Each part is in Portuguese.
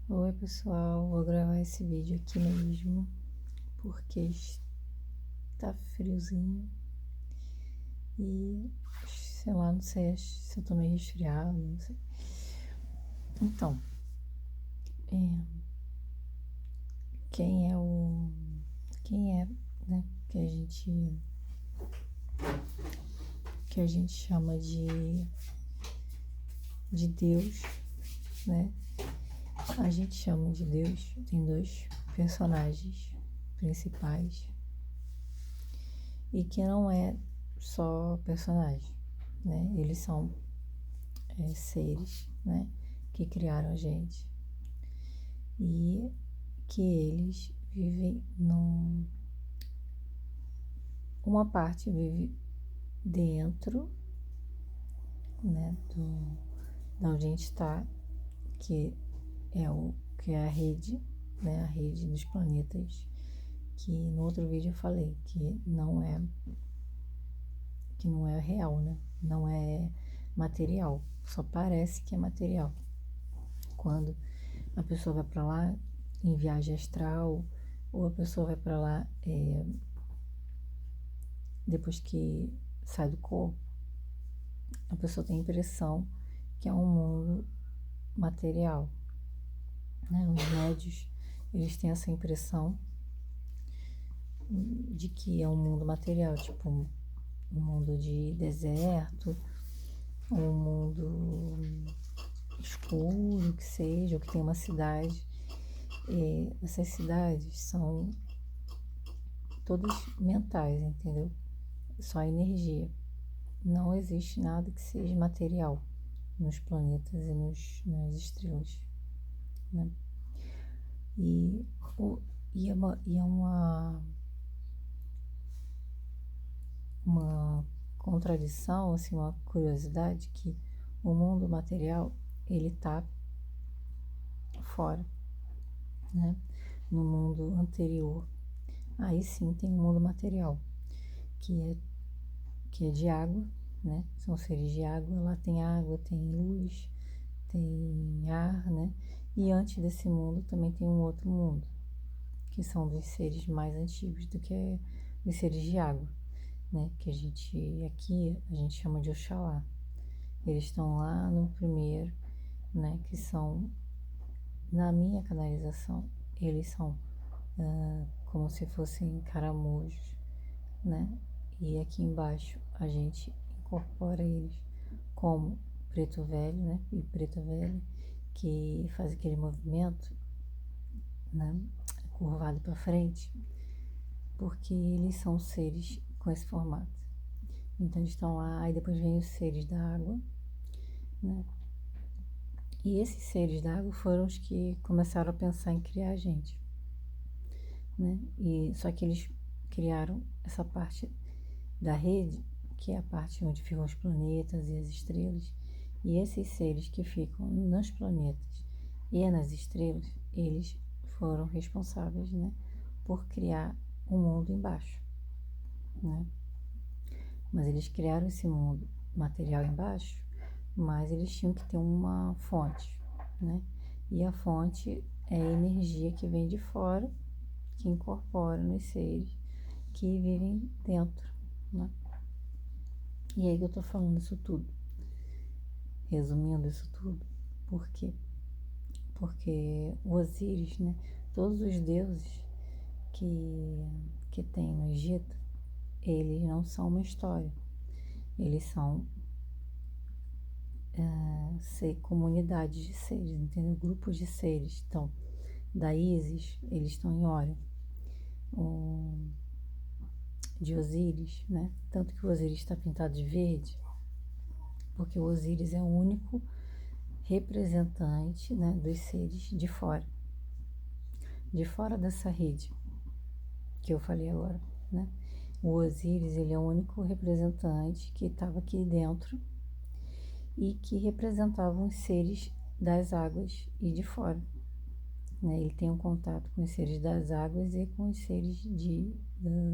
Oi pessoal, vou gravar esse vídeo aqui mesmo porque está friozinho e sei lá, não sei se eu tô meio resfriado, não sei. Então, é, quem é o. Quem é, né? Que a gente chama de Deus, né? A gente chama de Deus, tem dois personagens principais e que não é só personagem, né? Eles são seres, né? Que criaram a gente e que eles vivem uma parte vive dentro, né? Da onde a gente está, que que é a rede, né? A rede dos planetas, que no outro vídeo eu falei que não é real, né? Não é material, só parece que é material. Quando a pessoa vai para lá em viagem astral, ou a pessoa vai para lá depois que sai do corpo, a pessoa tem a impressão que é um mundo material, né? Os médios, eles têm essa impressão de que é um mundo material, tipo um mundo de deserto, um mundo escuro, que seja, ou que tem uma cidade. E essas cidades são todas mentais, entendeu? Só energia. Não existe nada que seja material nos planetas e nas estrelas, né? E, e é uma contradição, assim, uma curiosidade que o mundo material, ele tá fora, né? No mundo anterior. Aí sim tem o mundo material, que é de água, né? São seres de água, tem luz, tem ar, né? E antes desse mundo também tem um outro mundo, que são dos seres mais antigos do que os seres de água, né? Que a gente chama de Oxalá. Eles estão lá no primeiro, né? Que são, na minha canalização, eles são como se fossem caramujos, né? E aqui embaixo a gente incorpora eles como preto velho, né? E preta velha, que faz aquele movimento, né? Curvado para frente, porque eles são seres com esse formato. Então eles estão lá, aí depois vem os seres da água, né? E esses seres da água foram os que começaram a pensar em criar a gente, né? E só que eles criaram essa parte da rede, que é a parte onde ficam os planetas e as estrelas. E esses seres que ficam nos planetas e nas estrelas, eles foram responsáveis, né, por criar o mundo embaixo, né? Mas eles criaram esse mundo material embaixo, mas eles tinham que ter uma fonte, né? E a fonte é a energia que vem de fora, que incorpora nos seres que vivem dentro, né? E aí que eu tô falando isso tudo, resumindo isso tudo, por quê? Porque o Osíris, né? Todos os deuses que tem no Egito, eles não são uma história, eles são comunidades de seres, entendeu? Grupos de seres. Então, da Ísis, eles estão em Órion. O de Osíris, né? Tanto que o Osíris está pintado de verde, porque o Osíris é o único representante, né, dos seres de fora dessa rede que eu falei agora, né? O Osíris, ele é o único representante que estava aqui dentro e que representava os seres das águas e de fora, né? Ele tem um contato com os seres das águas e com os seres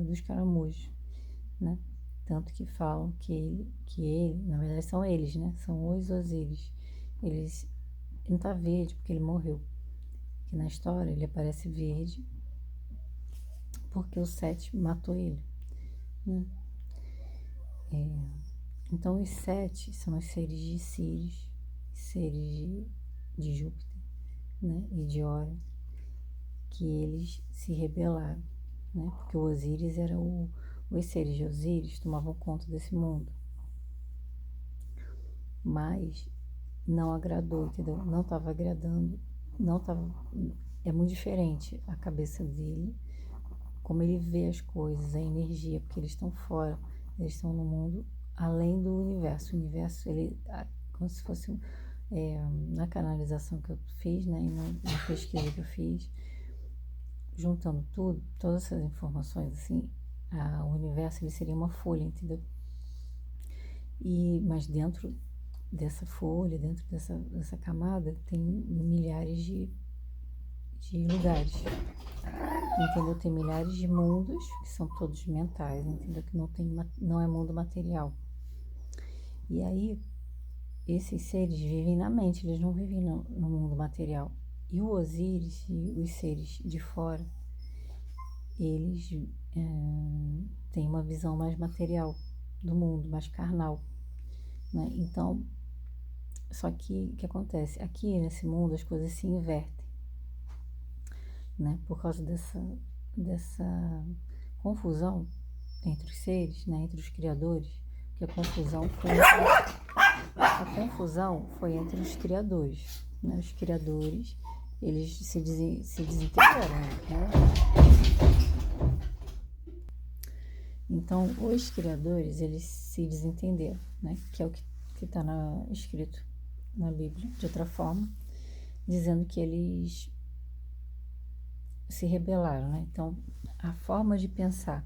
dos caramujos, né? Tanto que falam que ele, na verdade são eles, né? São os Osíris. Eles, não tá verde porque ele morreu. que na história ele aparece verde porque o Sete matou ele, né? Então os Sete são os seres de Sírios, seres de Júpiter, né? E de Hora, que eles se rebelaram, né? Porque o Osíris era os seres de Osíris tomavam conta desse mundo, mas não agradou, entendeu? Não estava agradando, não estava. É muito diferente a cabeça dele, como ele vê as coisas, a energia, porque eles estão fora, eles estão no mundo além do universo. O universo, ele, como se fosse na canalização que eu fiz, né, e na pesquisa que eu fiz, juntando tudo, todas essas informações, assim, o universo ele seria uma folha, entendeu? Mas dentro dessa folha, dentro dessa camada, tem milhares de lugares, entendeu? Tem milhares de mundos, que são todos mentais, entendeu? Que não é mundo material. E aí, esses seres vivem na mente, eles não vivem no mundo material. E o Osíris e os seres de fora, eles têm uma visão mais material do mundo, mais carnal, né? Então, só que o que acontece? Aqui nesse mundo as coisas se invertem, né? Por causa dessa confusão entre os seres, né? Entre os criadores, que a confusão foi entre os criadores, né? Os criadores, eles se desentenderam, né? Então, os criadores, eles se desentenderam, né? Que é o que está escrito na Bíblia, de outra forma, dizendo que eles se rebelaram, né? Então, a forma de pensar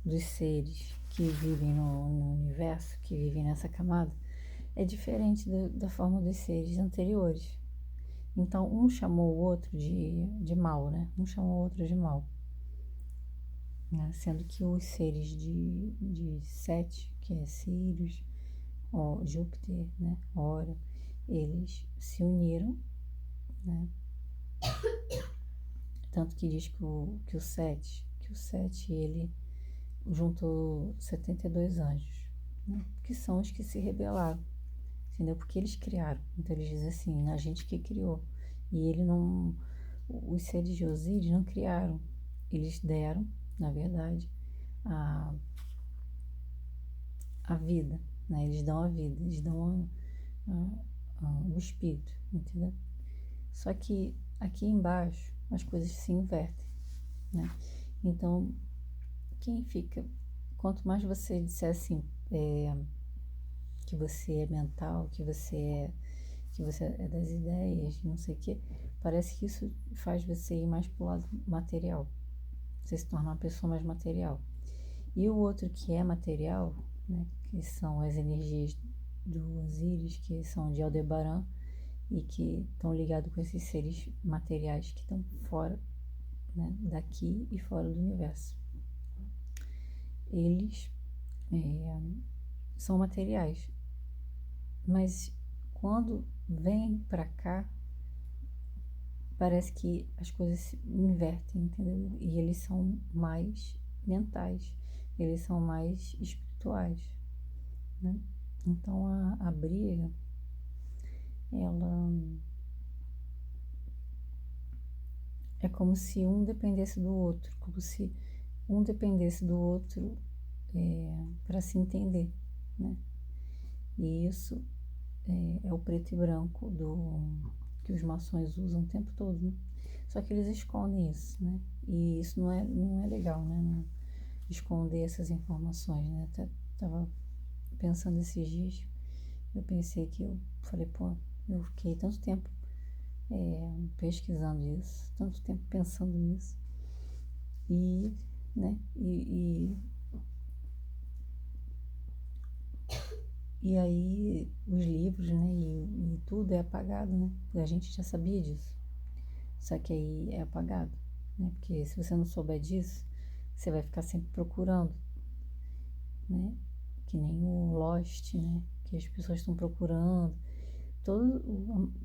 dos seres que vivem no universo, que vivem nessa camada, é diferente da forma dos seres anteriores. Então, um chamou o outro de mal, né? Um chamou o outro de mal, né? Sendo que os seres de Sete, que é Sírios, Júpiter, né? Hora, eles se uniram, né? Tanto que diz que o Sete, ele juntou 72 anjos, né? Que são os que se rebelaram, entendeu? Porque eles criaram. Então eles dizem assim, a gente que criou. E ele não, os seres de Osíris não criaram. Eles deram, na verdade, a vida, né? Eles dão a vida, eles dão o espírito, entendeu? Só que aqui embaixo as coisas se invertem, né? Então, quanto mais você disser assim, que você é mental, que você é das ideias, não sei o quê, parece que isso faz você ir mais pro lado material. Você se torna uma pessoa mais material. E o outro que é material, né, que são as energias do Osíris, que são de Aldebaran e que estão ligados com esses seres materiais que estão fora, né, daqui e fora do universo. Eles são materiais, mas quando vem para cá, parece que as coisas se invertem, entendeu? E eles são mais mentais, eles são mais espirituais, né? Então a briga, ela é como se um dependesse do outro, como se um dependesse do outro para se entender, né? E isso é o preto e branco que os maçons usam o tempo todo, né? Só que eles escondem isso, né? E isso não é legal, né? Não esconder essas informações, né? Até tava pensando esses dias, eu pensei que eu falei, pô, eu fiquei tanto tempo pesquisando isso, tanto tempo pensando nisso, e, né? E aí os livros, né? E tudo é apagado, né? A gente já sabia disso. Só que aí é apagado, né? Porque se você não souber disso, você vai ficar sempre procurando, né? Que nem o Lost, né? Que as pessoas estão procurando. Todos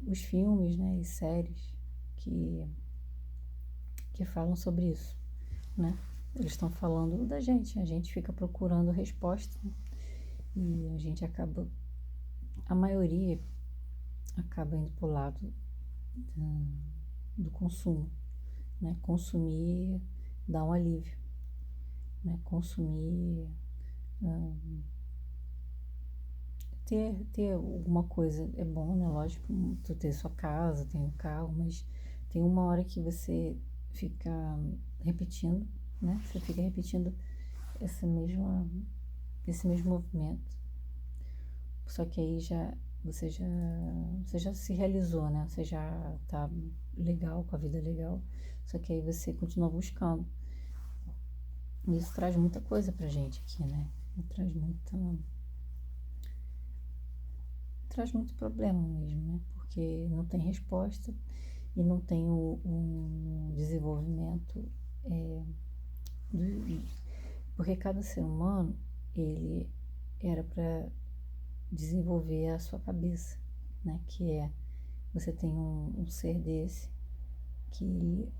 os filmes, né? E séries que que falam sobre isso, né? Eles estão falando da gente, a gente fica procurando resposta, né? E a gente acaba, a maioria acaba indo pro lado do consumo, né? Consumir dá um alívio, né? Consumir, ter alguma coisa é bom, né? Lógico, tu ter sua casa, tem um carro, mas tem uma hora que você fica repetindo, né? Você fica repetindo esse mesmo movimento. Só que aí você já se realizou, né? Você já tá legal, com a vida legal. Só que aí você continua buscando. E isso traz muita coisa pra gente aqui, né? Traz muito problema mesmo, né? Porque não tem resposta e não tem o desenvolvimento, porque cada ser humano, ele era para desenvolver a sua cabeça, né? Que é, você tem um ser desse que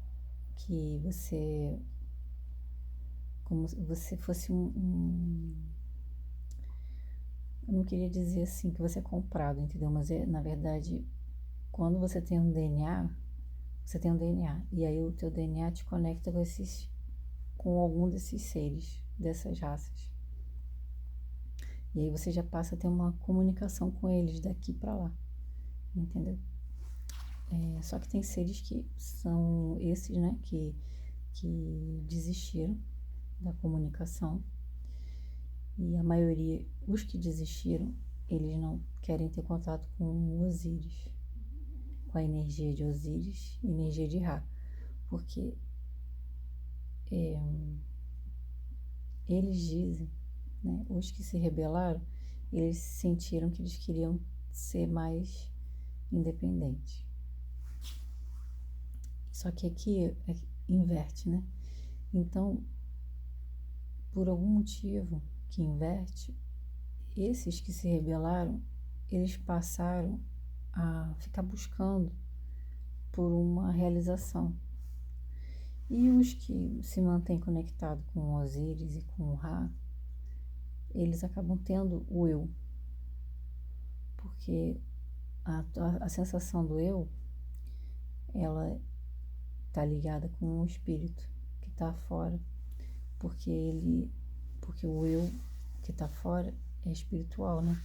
você, como se você fosse eu não queria dizer assim que você é comprado, entendeu? Mas na verdade, quando você tem um DNA, você tem um DNA, e aí o teu DNA te conecta com algum desses seres, dessas raças. E aí você já passa a ter uma comunicação com eles daqui para lá, entendeu? Só que tem seres que são esses, né, que desistiram da comunicação. E a maioria, os que desistiram, eles não querem ter contato com Osíris, com a energia de Osíris e energia de Ra, porque eles dizem, né, os que se rebelaram, eles sentiram que eles queriam ser mais independentes. Só que aqui inverte, né? Então, por algum motivo que inverte, esses que se rebelaram, eles passaram a ficar buscando por uma realização. E os que se mantêm conectados com o Osíris e com o Ra, eles acabam tendo o eu. Porque a sensação do eu, ela está ligada com o espírito que está fora. Porque o eu que está fora é espiritual, né?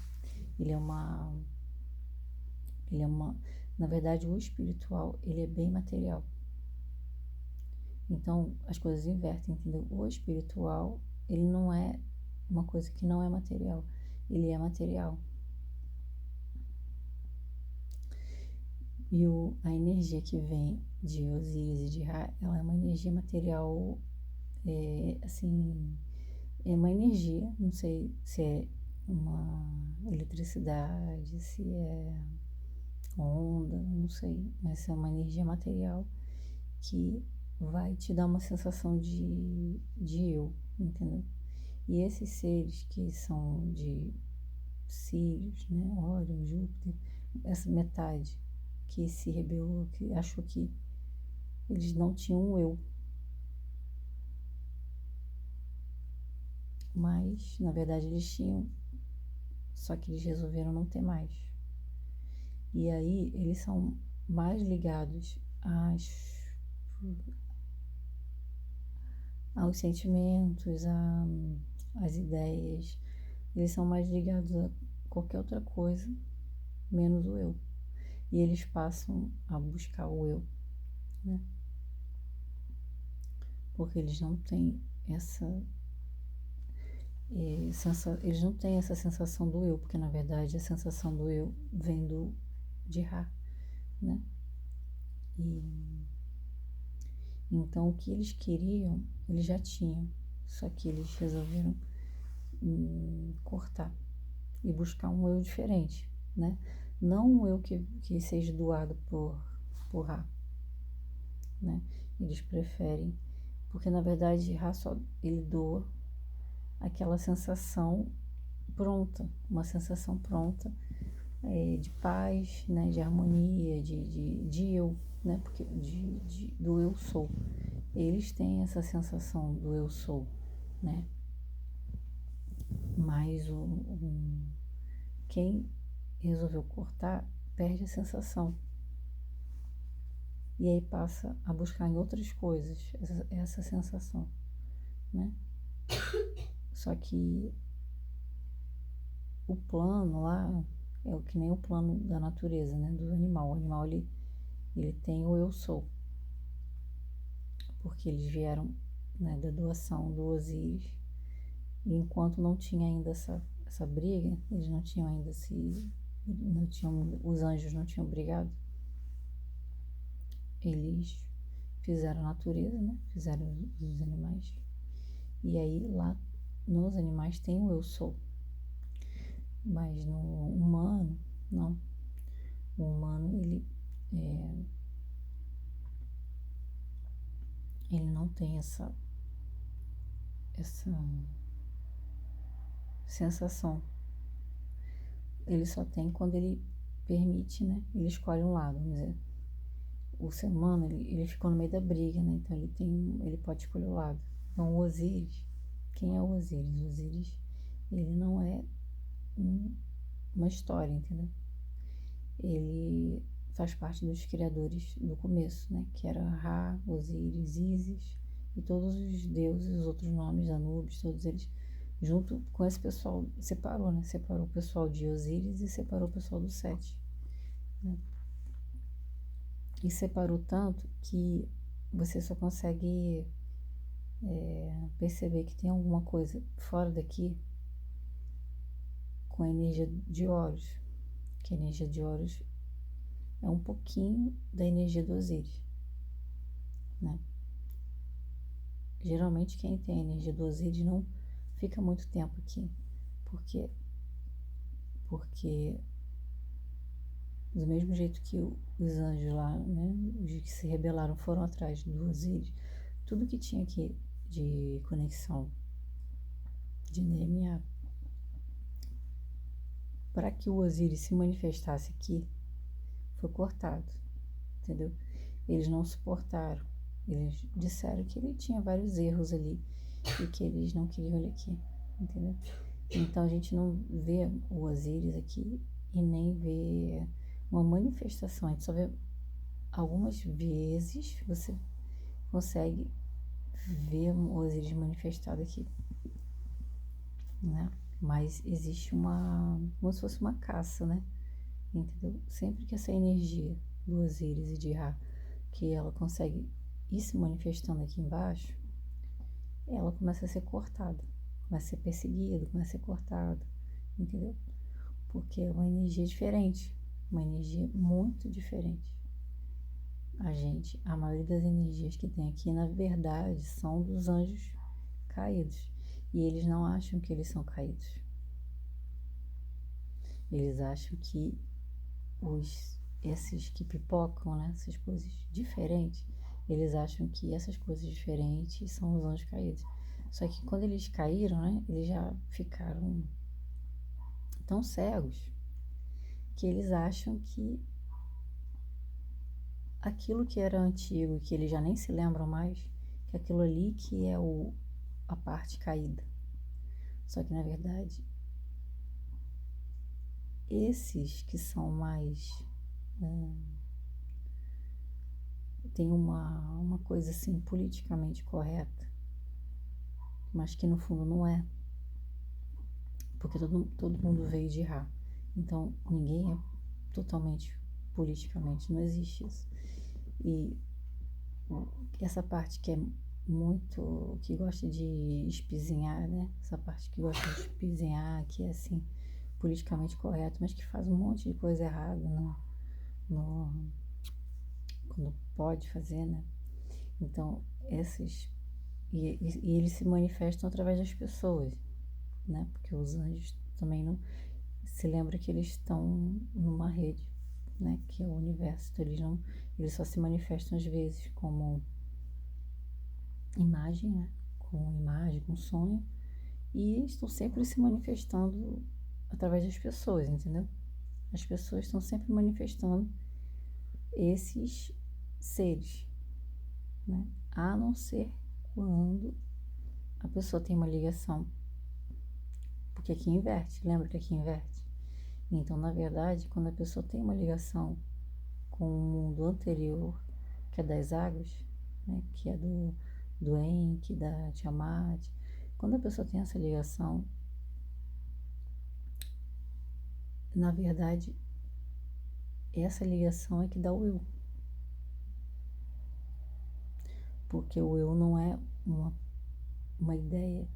Na verdade, o espiritual, ele é bem material. Então, as coisas invertem, entendeu? O espiritual, ele não é uma coisa que não é material, ele é material. E a energia que vem de Osíris e de Ra, ela é uma energia material, assim, é uma energia, não sei se é uma eletricidade, se é onda, não sei, mas é uma energia material que vai te dar uma sensação de eu, entendeu? E esses seres que são de Sírios, né, Órion, Júpiter, essa metade que se rebelou, que achou que eles não tinham um eu, mas na verdade eles tinham, só que eles resolveram não ter mais. E aí eles são mais ligados aos sentimentos, às ideias, eles são mais ligados a qualquer outra coisa, menos o eu. E eles passam a buscar o eu, né? Porque eles não têm eles não têm essa sensação do eu, porque na verdade a sensação do eu vem de Ra, né? E então o que eles queriam, eles já tinham, só que eles resolveram cortar e buscar um eu diferente, né? Não um eu que seja doado por Ra, né? Eles preferem, porque na verdade Ra só ele doa aquela sensação pronta, uma sensação pronta, de paz, né? De harmonia, de eu, né? Porque do eu sou. eles têm essa sensação do eu sou, né? Mas quem resolveu cortar perde a sensação. E aí passa a buscar em outras coisas essa sensação, né? Só que o plano lá é o que nem o plano da natureza, né? Do animal. O animal, ele tem o eu sou. Porque eles vieram, né, da doação do Osíris. E enquanto não tinha ainda essa briga, eles não tinham ainda os anjos não tinham brigado, eles fizeram a natureza, né? Fizeram os animais. E aí lá nos animais tem o eu sou. Mas no humano, não. O humano, ele não tem essa sensação. Ele só tem quando ele permite, né? Ele escolhe um lado, vamos dizer. O ser humano, ele ficou no meio da briga, né? Então ele pode escolher o lado. Então o Osíris, quem é o Osíris? O Osíris, ele não é uma história, entendeu? Ele faz parte dos criadores do começo, né? Que era Ra, Osíris, Ísis e todos os deuses, os outros nomes, Anubis, todos eles, junto com esse pessoal, separou, né? Separou o pessoal de Osíris e separou o pessoal do Sete, né? E separou tanto que você só consegue perceber que tem alguma coisa fora daqui com a energia de Horus, que a energia de Horus é um pouquinho da energia do Osíris, né? Geralmente quem tem a energia do Osíris não fica muito tempo aqui, porque do mesmo jeito que os anjos lá, né, os que se rebelaram foram atrás do Osíris, tudo que tinha aqui de conexão de DNA para que o Osíris se manifestasse aqui foi cortado, entendeu? Eles não suportaram, eles disseram que ele tinha vários erros ali e que eles não queriam ele aqui, entendeu? Então a gente não vê o Osíris aqui e nem vê uma manifestação, a gente só vê algumas vezes você consegue ver o Osíris manifestado aqui, né? Mas existe como se fosse uma caça, né? Entendeu? Sempre que essa energia do Osíris e de Ra, que ela consegue ir se manifestando aqui embaixo, ela começa a ser cortada, começa a ser perseguida, começa a ser cortada, entendeu? Porque é uma energia diferente, uma energia muito diferente. A maioria das energias que tem aqui, na verdade, são dos anjos caídos. E eles não acham que eles são caídos. Eles acham que esses que pipocam, né, essas coisas diferentes, eles acham que essas coisas diferentes são os anjos caídos. Só que quando eles caíram, né, eles já ficaram tão cegos que eles acham que aquilo que era antigo, que eles já nem se lembram mais, que aquilo ali que é a parte caída. Só que na verdade, esses que são mais tem uma coisa assim politicamente correta, mas que no fundo não é, porque todo mundo veio de Ra, então ninguém é totalmente politicamente, não existe isso. E essa parte que é muito, que gosta de espizinhar, né? Essa parte que gosta de espizinhar, que é assim, politicamente correto, mas que faz um monte de coisa errada quando pode fazer, né? Então, e eles se manifestam através das pessoas, né? Porque os anjos também não se lembra que eles estão numa rede, né? Que é o universo. Então, eles só se manifestam às vezes como imagem, né? Com imagem, com sonho, e estão sempre se manifestando através das pessoas, entendeu? As pessoas estão sempre manifestando esses seres, né? a não ser quando a pessoa tem uma ligação. Porque aqui inverte, lembra que aqui inverte? Então, na verdade, quando a pessoa tem uma ligação com o mundo anterior, que é das águas, né, que é do Enki, da Tiamat, quando a pessoa tem essa ligação, na verdade, essa ligação é que dá o eu. Porque o eu não é uma ideia,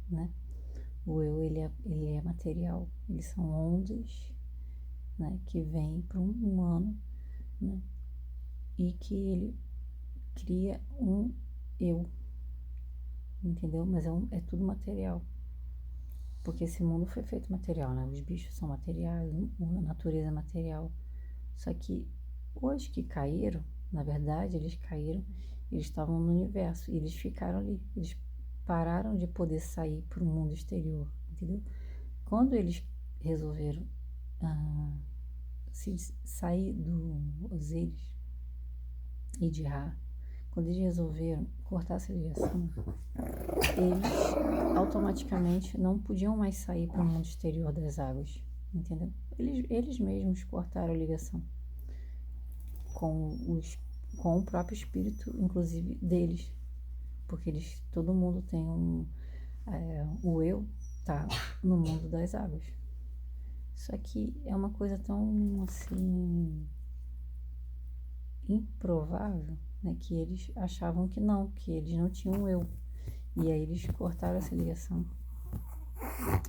né? O eu, ele é material. Eles são ondas, né, que vêm para um humano, né? E que ele cria um eu, entendeu? Mas é tudo material. Porque esse mundo foi feito material, né? Os bichos são materiais, a natureza é material. Só que os que caíram, na verdade, eles caíram, eles estavam no universo, e eles ficaram ali, eles pararam de poder sair para o mundo exterior, entendeu? Quando eles resolveram se sair do Osíris e de Ra, quando eles resolveram cortar essa ligação, eles automaticamente não podiam mais sair para o mundo exterior das águas, entendeu? Eles mesmos cortaram a ligação com o próprio espírito, inclusive deles, porque todo mundo tem o eu tá no mundo das águas. Só que é uma coisa tão assim improvável, né, que eles achavam que eles não tinham eu. E aí eles cortaram essa ligação.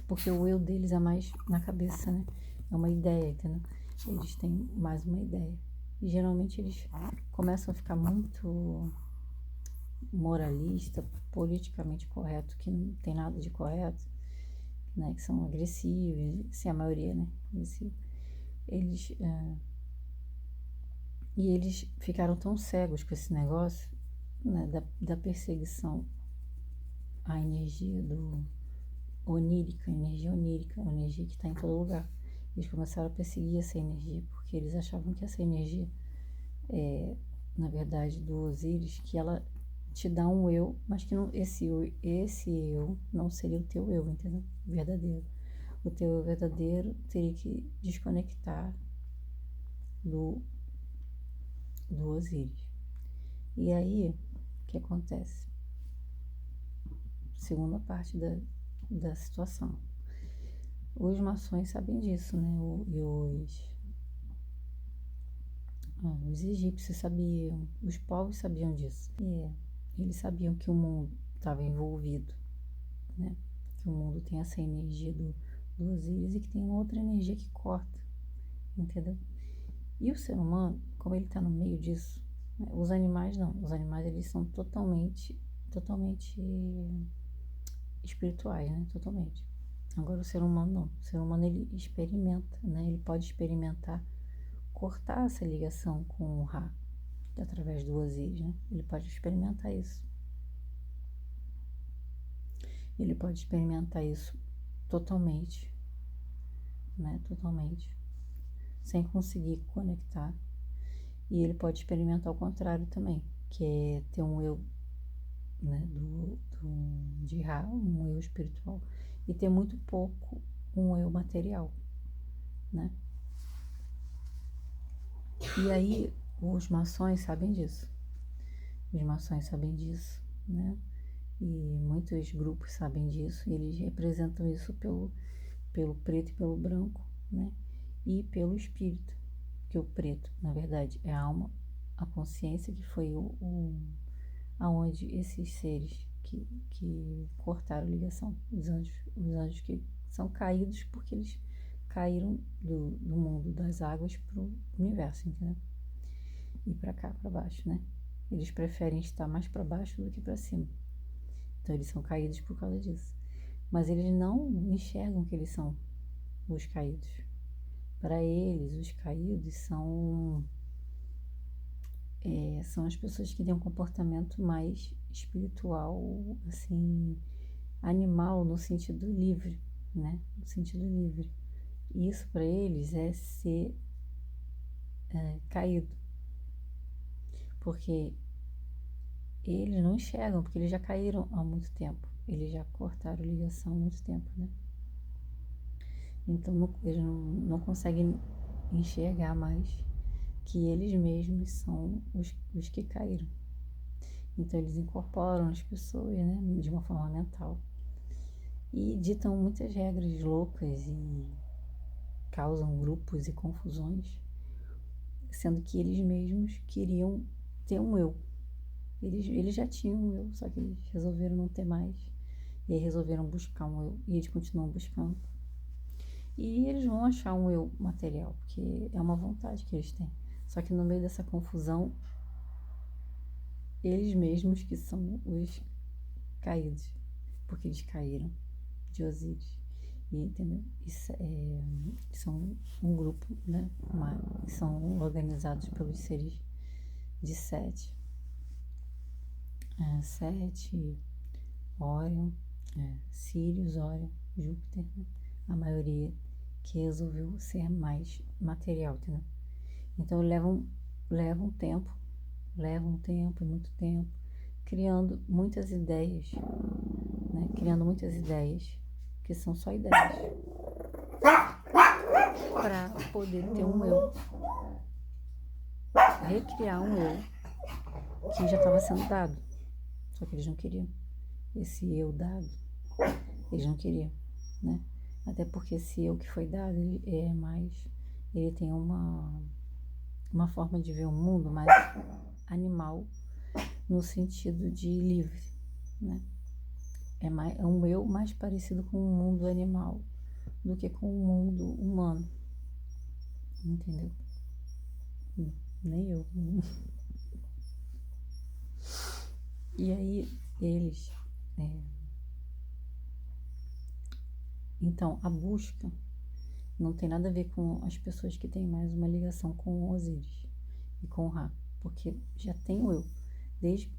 Porque o eu deles é mais na cabeça, né? É uma ideia, entendeu? Eles têm mais uma ideia. E geralmente eles começam a ficar muito moralista, politicamente correto, que não tem nada de correto, né? Que são agressivos, se a maioria, né? Agressivo. E eles ficaram tão cegos com esse negócio, né, da perseguição à energia onírica, energia onírica, a energia que está em todo lugar. Eles começaram a perseguir essa energia, porque eles achavam que essa energia na verdade, do Osíris, que ela te dá um eu, mas que não, esse eu não seria o teu eu, entendeu? Verdadeiro. O teu eu verdadeiro teria que desconectar do Osíris. E aí, o que acontece? Segunda parte da situação. Os maçons sabem disso, né? Os egípcios sabiam, os povos sabiam disso. Eles sabiam que o mundo estava envolvido, né? Que o mundo tem essa energia do Osíris e que tem uma outra energia que corta, entendeu? E o ser humano, como ele está no meio disso, né? Os animais não. Os animais, eles são totalmente espirituais, né? Totalmente. Agora o ser humano não. O ser humano, ele experimenta, né? Ele pode experimentar cortar essa ligação com o Ra, através do Osíris, né? Ele pode experimentar isso. Ele pode experimentar isso totalmente, né? Totalmente. Sem conseguir conectar. E ele pode experimentar o contrário também, que é ter um eu, né? De Ra, um eu espiritual. E ter muito pouco um eu material, né? E aí, os maçons sabem disso. Os maçons sabem disso, né? E muitos grupos sabem disso, e eles representam isso pelo preto e pelo branco, né? E pelo espírito, que o preto, na verdade, é a alma, a consciência, que foi aonde esses seres que cortaram a ligação, os anjos que são caídos porque eles caíram do mundo das águas para o universo, entendeu? E para cá, para baixo, né? Eles preferem estar mais para baixo do que para cima. Então eles são caídos por causa disso. Mas eles não enxergam que eles são os caídos. Para eles, os caídos são as pessoas que têm um comportamento mais espiritual, assim, animal, no sentido livre, né? No sentido livre. Isso para eles é ser caído. Porque eles não enxergam, porque eles já caíram há muito tempo. Eles já cortaram ligação há muito tempo, né? Então eles não conseguem enxergar mais que eles mesmos são os que caíram. Então eles incorporam as pessoas, né, de uma forma mental. E ditam muitas regras loucas e causam grupos e confusões, sendo que eles mesmos queriam ter um eu. Eles já tinham um eu, só que eles resolveram não ter mais. E aí resolveram buscar um eu, e eles continuam buscando. E eles vão achar um eu material, porque é uma vontade que eles têm. Só que no meio dessa confusão, eles mesmos que são os caídos, porque eles caíram de Osíris. E, entendeu? Isso são um grupo, né? São organizados pelos seres de Sete. Sete, Órion, Sírius, Órion, Júpiter, né? A maioria que resolveu ser mais material, entendeu? Então leva um tempo, muito tempo, criando muitas ideias, né? Criando muitas ideias, que são só ideias, para poder ter um eu, recriar um eu que já estava sendo dado, só que eles não queriam esse eu dado, eles não queriam, né? Até porque esse eu que foi dado, ele tem uma forma de ver o mundo mais animal, no sentido de livre, né? É um eu mais parecido com o mundo animal do que com o mundo humano, entendeu? Nem eu. E aí eles, então a busca não tem nada a ver com as pessoas que têm mais uma ligação com Osíris e com Ra, porque já tem o eu. Desde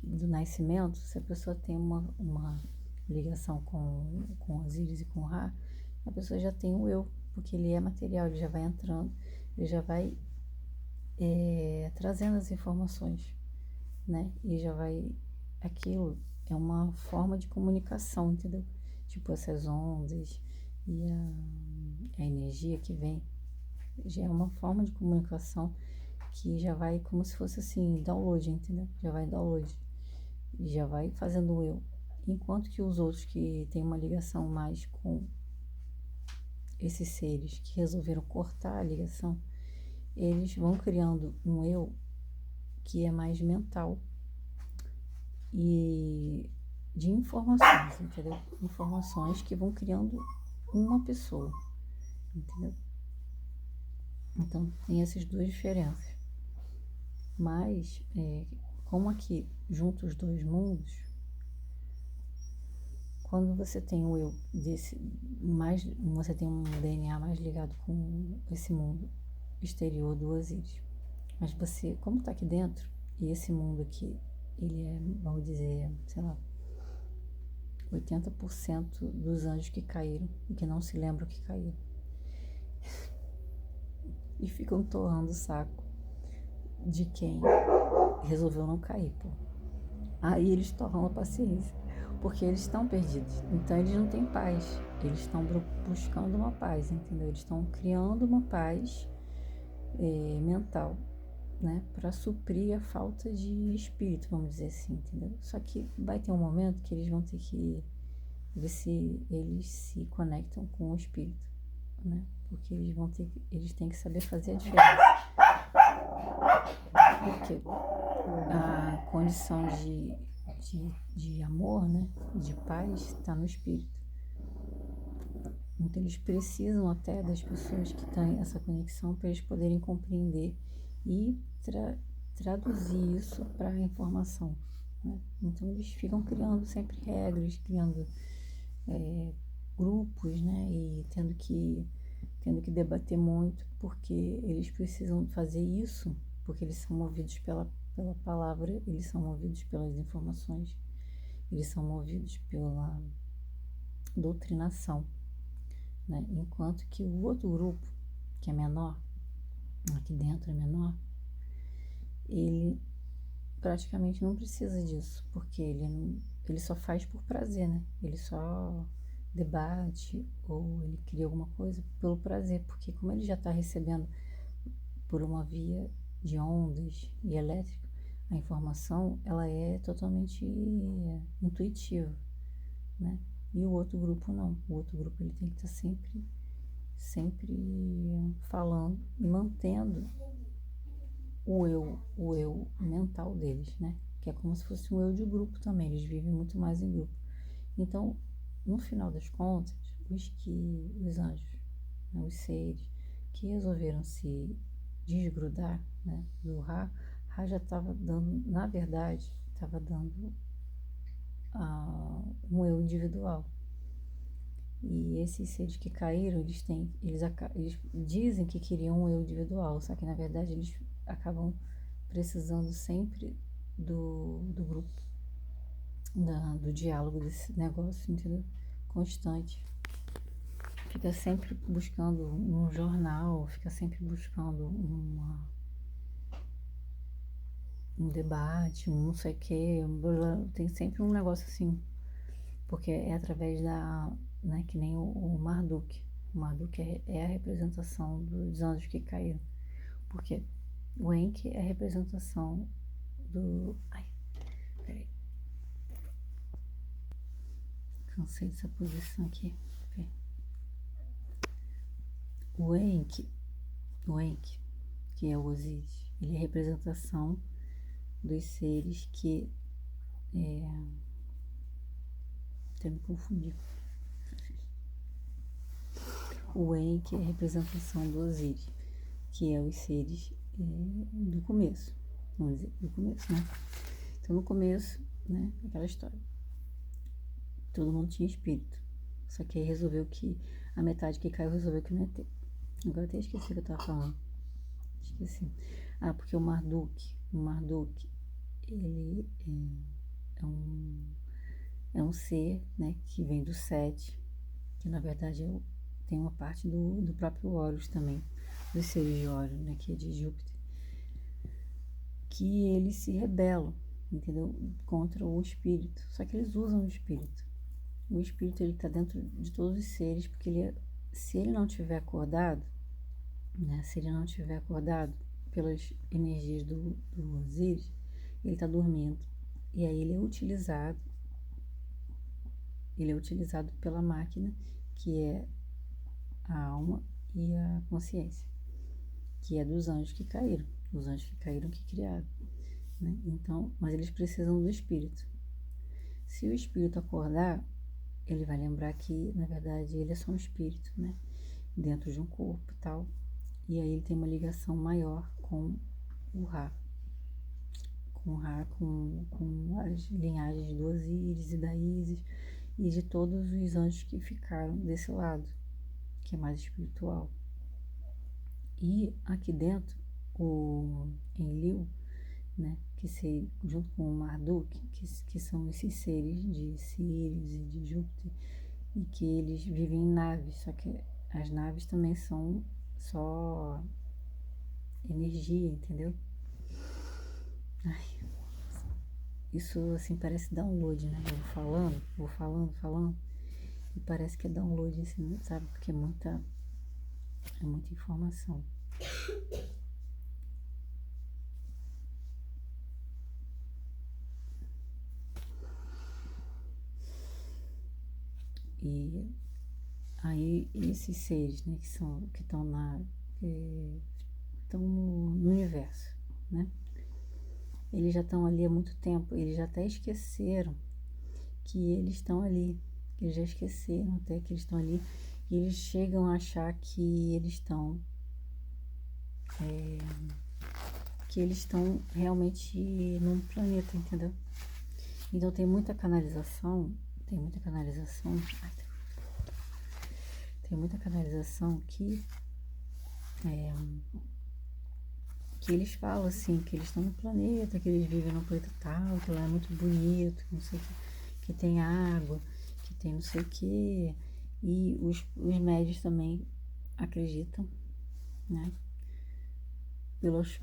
do nascimento, se a pessoa tem uma ligação com Osíris e com Ra, a pessoa já tem o eu, porque ele é material, ele já vai entrando, ele já vai trazendo as informações, né? E já vai... Aquilo é uma forma de comunicação, entendeu? Tipo, essas ondas e a energia que vem, já é uma forma de comunicação que já vai como se fosse assim, download, entendeu? Já vai download. E já vai fazendo o eu. Enquanto que os outros que têm uma ligação mais com esses seres que resolveram cortar a ligação, eles vão criando um eu que é mais mental e de informações, entendeu? Informações que vão criando uma pessoa, entendeu? Então, tem essas duas diferenças. Mas, como aqui junto os dois mundos, quando você tem o eu você tem um DNA mais ligado com esse mundo exterior do Osíris. Mas você, como está aqui dentro, e esse mundo aqui, ele é, vamos dizer, sei lá, 80% dos anjos que caíram e que não se lembram que caíram. E ficam torrando o saco de quem resolveu não cair, pô. Aí eles torram a paciência, porque eles estão perdidos. Então eles não têm paz. Eles estão buscando uma paz, entendeu? Eles estão criando uma paz mental, né? Para suprir a falta de espírito, vamos dizer assim, entendeu? Só que vai ter um momento que eles vão ter que ver se eles se conectam com o espírito, né? Porque eles têm que saber fazer a diferença. Porque a condição de amor, né? De paz está no espírito. Então eles precisam até das pessoas que têm essa conexão para eles poderem compreender e traduzir isso para a informação, né? Então eles ficam criando sempre regras, criando grupos, né? E tendo que debater muito, porque eles precisam fazer isso, porque eles são movidos pela palavra, eles são movidos pelas informações, eles são movidos pela doutrinação, né? Enquanto que o outro grupo, que é menor, aqui dentro é menor, ele praticamente não precisa disso, porque ele só faz por prazer, né? Ele só debate ou ele cria alguma coisa pelo prazer, porque como ele já está recebendo por uma via de ondas e elétrica, a informação ela é totalmente intuitiva, né? E o outro grupo não. O outro grupo ele tem que estar sempre falando e mantendo o eu mental deles, né? Que é como se fosse um eu de grupo também, eles vivem muito mais em grupo. Então, no final das contas, os anjos, né, os seres que resolveram se desgrudar, né, do Ra já estava dando, na verdade, estava dando um eu individual. E esses seres que caíram, eles dizem que queriam um eu individual, só que na verdade eles acabam precisando sempre do grupo, do diálogo desse negócio, entendeu? Constante. Fica sempre buscando um jornal, fica sempre buscando um debate, um não sei o quê, tem sempre um negócio assim, porque é através né, que nem o Marduk. O Marduk é a representação dos anjos que caíram, porque o Enki é a representação ai, peraí. Cansei dessa posição aqui. Peraí. O Enki, que é o Osíris, ele é a representação dos seres que até me confundi. O Enki é a representação do Osíris, que é os seres do começo, vamos dizer, do começo, né? Então, no começo, né, aquela história, todo mundo tinha espírito, só que aí resolveu que a metade que caiu resolveu que não ia ter. Agora até esqueci o que eu tava falando. Esqueci. Porque o Marduk, ele é um ser, né, que vem do Sete, que na verdade tem uma parte do próprio Horus também, dos seres de Horus, né, que é de Júpiter, que eles se rebelam, entendeu? Contra o espírito, só que eles usam o espírito. O espírito, ele está dentro de todos os seres, porque se ele não tiver acordado, né, se ele não tiver acordado pelas energias do Osíris, ele está dormindo. E aí ele é utilizado pela máquina, que é a alma e a consciência, que é dos anjos que caíram, que criaram, né? Então, mas eles precisam do espírito. Se o espírito acordar, ele vai lembrar que, na verdade, ele é só um espírito, né? Dentro de um corpo e tal. E aí ele tem uma ligação maior com o Ra. Com as linhagens do Osíris e da Ísis e de todos os anjos que ficaram desse lado, que é mais espiritual. E aqui dentro, o Enlil, né, junto com o Marduk, que são esses seres de Sírios e de Júpiter, e que eles vivem em naves, só que as naves também são só energia, entendeu? Ai, isso assim parece download, né? Eu vou falando, e parece que é download, assim, sabe? Porque é muita informação. E aí esses seres, né, que estão no universo, né? Eles já estão ali há muito tempo, eles já até esqueceram que eles estão ali, eles já esqueceram até que eles estão ali, e eles chegam a achar que eles estão realmente num planeta, entendeu? Então tem muita canalização que eles falam assim, que eles estão no planeta, que eles vivem no planeta tal, que lá é muito bonito, não sei o que tem água, que tem não sei o que, e os médios também acreditam, né?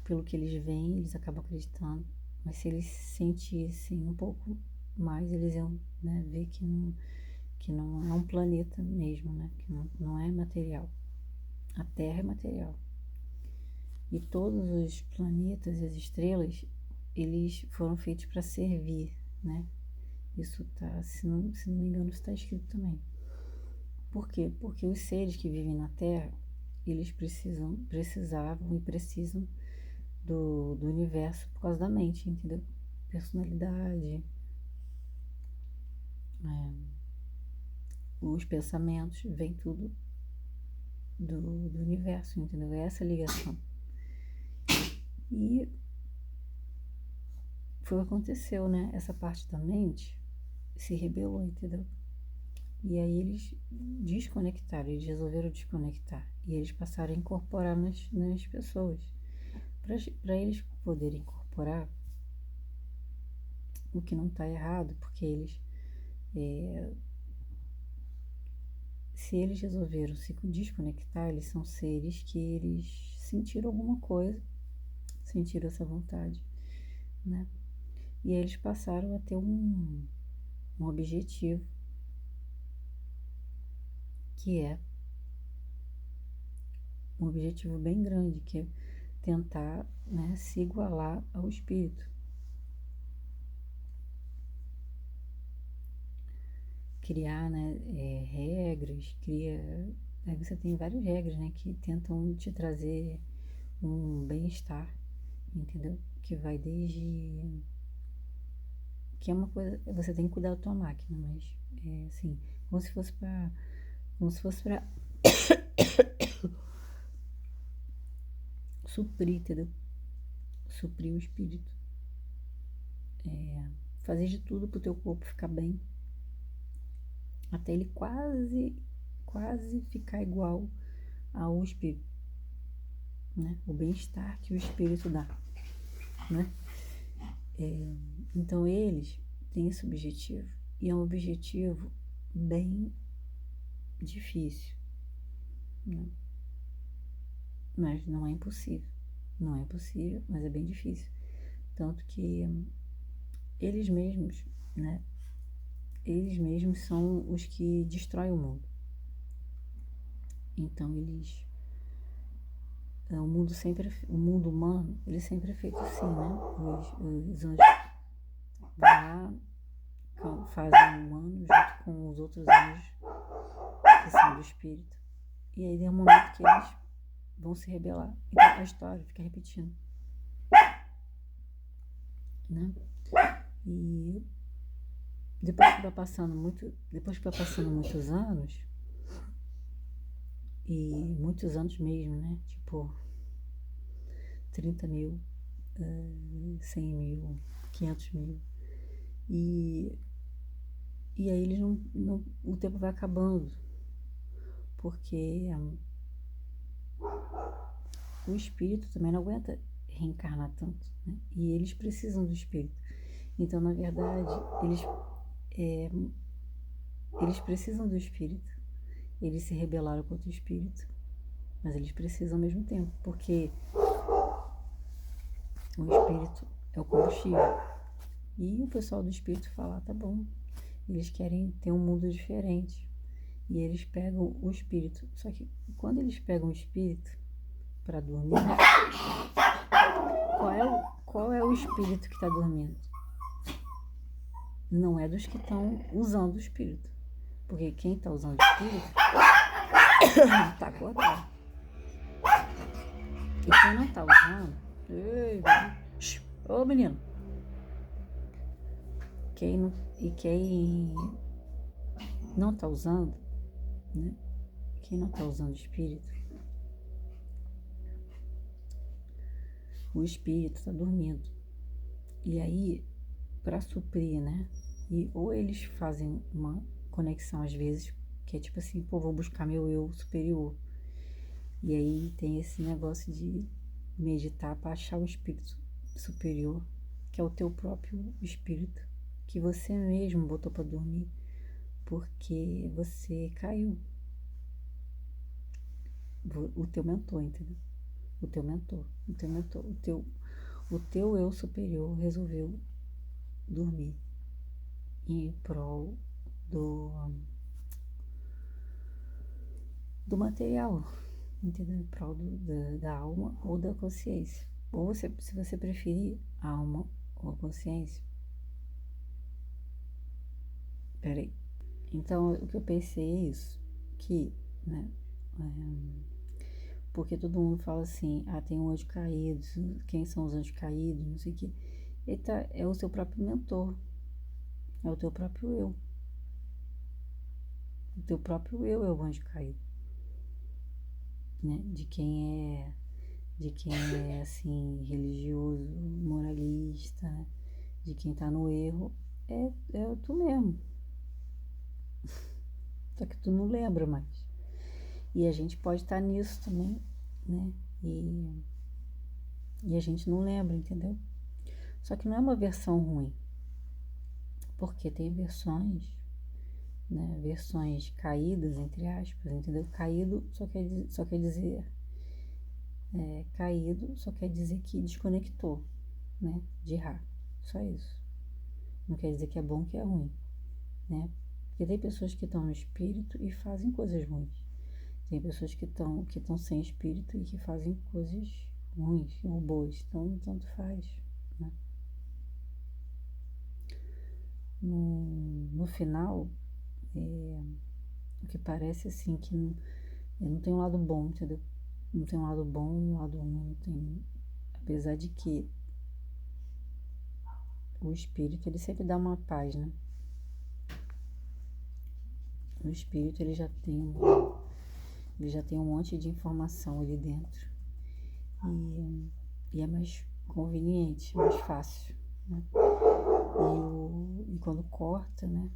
Pelo que eles veem, eles acabam acreditando Mas se eles se sentissem um pouco mais, eles iam, né, ver que não é um planeta mesmo, né? Que não é material. A Terra é material. E todos os planetas e as estrelas, eles foram feitos para servir, né? Isso tá, se não me engano, isso está escrito também. Por quê? Porque os seres que vivem na Terra, eles precisavam e precisam do universo por causa da mente, entendeu? Personalidade, os pensamentos, vem tudo do universo, entendeu? É essa ligação. E foi o que aconteceu, né? Essa parte da mente se rebelou, entendeu? E aí eles desconectaram, eles resolveram desconectar. E eles passaram a incorporar nas pessoas. Para eles poderem incorporar, o que não está errado, porque eles, se eles resolveram se desconectar, eles são seres que eles sentiram alguma coisa, sentiram essa vontade, né? E aí eles passaram a ter um objetivo, que é um objetivo bem grande, que é tentar, né, se igualar ao espírito. Criar, né, regras, aí você tem várias regras, né, que tentam te trazer um bem-estar, entendeu? Que vai desde... que é uma coisa, você tem que cuidar da tua máquina, mas é assim, como se fosse para suprir, entendeu? Suprir o espírito. Fazer de tudo pro teu corpo ficar bem, até ele quase ficar igual ao espírito, né? O bem-estar que o espírito dá, né? Então eles têm esse objetivo, e é um objetivo bem difícil, né? Mas não é impossível. Não é impossível, mas é bem difícil. Tanto que eles mesmos, né? Eles mesmos são os que destroem o mundo. Então eles... o mundo humano, ele sempre é feito assim, né? Os anjos vão lá, fazem humano junto com os outros anjos que são do espírito. E aí tem um momento que eles vão se rebelar. Então a história fica repetindo, né? E depois que vai passando muitos anos, e muitos anos mesmo, né? Tipo 30 mil, 100 mil, 500 mil. E aí eles o tempo vai acabando, porque o espírito também não aguenta reencarnar tanto, né? E eles precisam do espírito. Então, na verdade, eles precisam do espírito. Eles se rebelaram contra o espírito, mas eles precisam ao mesmo tempo, porque o espírito é o combustível. E o pessoal do espírito fala, tá bom, eles querem ter um mundo diferente. E eles pegam o espírito. Só que quando eles pegam o espírito para dormir, qual é o espírito que está dormindo? Não é dos que estão usando o espírito. Porque quem está usando o espírito está acordado. E quem não está usando... Ô menino! Quem não está usando, né? Quem não está usando o espírito, o espírito está dormindo. E aí, para suprir, né? E ou eles fazem uma conexão às vezes, que é tipo assim, pô, vou buscar meu eu superior. E aí tem esse negócio de meditar para achar o espírito superior, que é o teu próprio espírito, que você mesmo botou para dormir, porque você caiu. O teu mentor, entendeu? O teu mentor, o teu eu superior resolveu dormir em prol do material, entendeu? Em prol da alma ou da consciência. Ou você, se você preferir a alma ou a consciência. Peraí. Então, o que eu pensei é isso, que, né, porque todo mundo fala assim, tem um anjo caído, quem são os anjos caídos, não sei o que. Eita, é o seu próprio mentor, é o teu próprio eu. O teu próprio eu é o anjo caído, né? De quem é assim, religioso, moralista, né? De quem tá no erro, é tu mesmo. Só que tu não lembra mais. E a gente pode estar nisso também, né? E a gente não lembra, entendeu? Só que não é uma versão ruim. Porque tem versões, né? Versões caídas, entre aspas, entendeu? Caído só quer dizer caído só quer dizer que desconectou, né? De Ra. Só isso. Não quer dizer que é bom, que é ruim, né? Porque tem pessoas que estão no espírito e fazem coisas ruins. Tem pessoas que estão sem espírito e que fazem coisas ruins ou boas. Então, tanto faz, né? No final, o que parece assim que não tem um lado bom, entendeu? Não tem um lado bom, um lado ruim, não tem. Apesar de que o espírito, ele sempre dá uma paz, né? O espírito, ele já tem um monte de informação ali dentro. E é mais conveniente, mais fácil, né? E quando corta, né?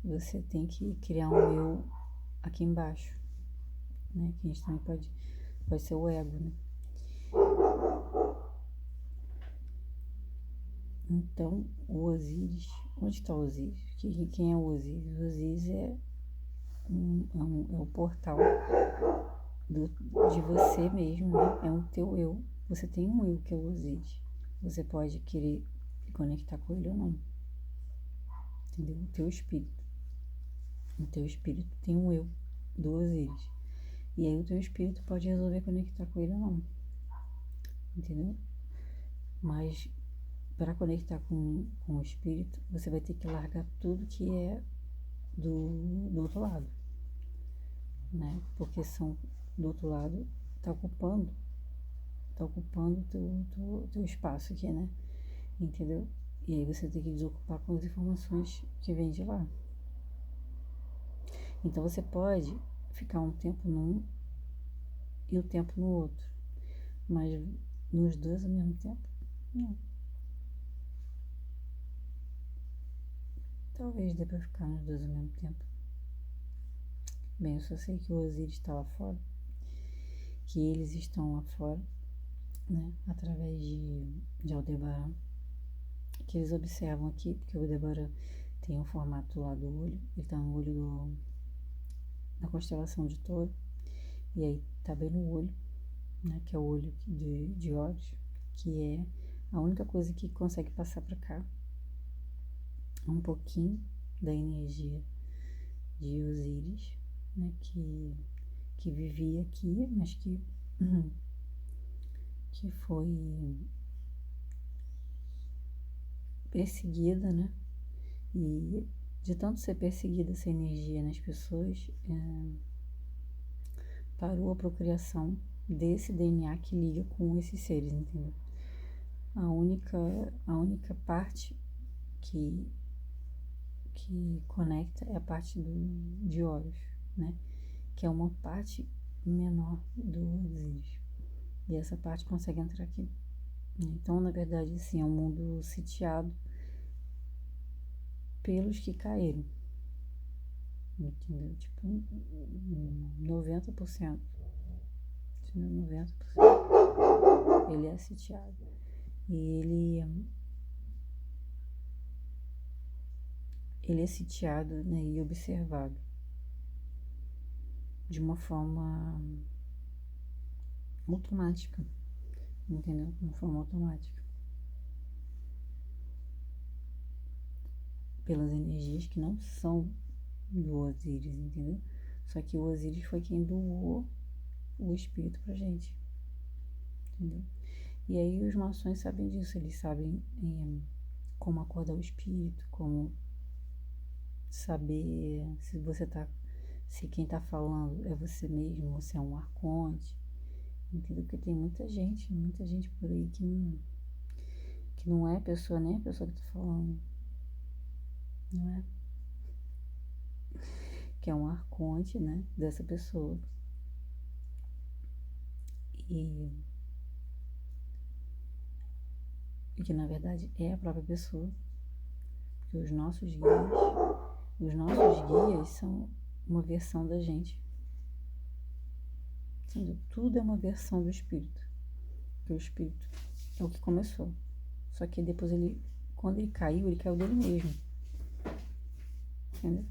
Você tem que criar um eu aqui embaixo, né? Que a gente também pode ser o ego, né? Então, o Osíris, onde está o Osíris? Quem é o Osíris? O Osíris é o portal de você mesmo, né? É um teu eu. Você tem um eu que é o Osíris. Você pode querer conectar com ele ou não. Entendeu? O teu espírito. O teu espírito tem um eu do Osíris. E aí o teu espírito pode resolver conectar com ele ou não. Entendeu? Mas para conectar com o espírito, você vai ter que largar tudo que é do outro lado, né? Porque do outro lado tá ocupando teu espaço aqui, né? Entendeu? E aí você tem que desocupar com as informações que vêm de lá. Então você pode ficar um tempo num e o tempo no outro, mas nos dois ao mesmo tempo, não. Talvez dê pra ficar nos dois ao mesmo tempo. Bem, eu só sei que o Osíris está lá fora, que eles estão lá fora, né? Através de Aldebaran, que eles observam aqui, porque o Aldebaran tem um formato lá do olho, ele tá no olho da constelação de Touro, e aí tá bem no olho, né? Que é o olho de Horus, que é a única coisa que consegue passar para cá um pouquinho da energia de Osíris, né? Que vivia aqui, mas que foi perseguida, né? E de tanto ser perseguida essa energia nas pessoas, parou a procriação desse DNA que liga com esses seres, entendeu? A única parte que conecta é a parte de Horus, né? Que é uma parte menor do Osíris. E essa parte consegue entrar aqui. Então, na verdade, assim, é um mundo sitiado pelos que caíram. Entendeu? Tipo, 90%. 90%. Ele é sitiado. E ele é sitiado, né, e observado de uma forma automática, entendeu? De uma forma automática. pelas energias que não são do Osíris, entendeu? Só que o Osíris foi quem doou o espírito pra gente, entendeu? E aí os maçons sabem disso, eles sabem como acordar o espírito, como saber se quem tá falando é você mesmo, você é um arconte, entendeu? Porque tem muita gente por aí que não é a pessoa, nem a pessoa que tá falando, não é? Que é um arconte, né, dessa pessoa. E que na verdade é a própria pessoa. Porque os nossos guias são uma versão da gente. Entendeu? Tudo é uma versão do espírito. Porque o espírito é o que começou. Só que depois quando ele caiu dele mesmo. Entendeu?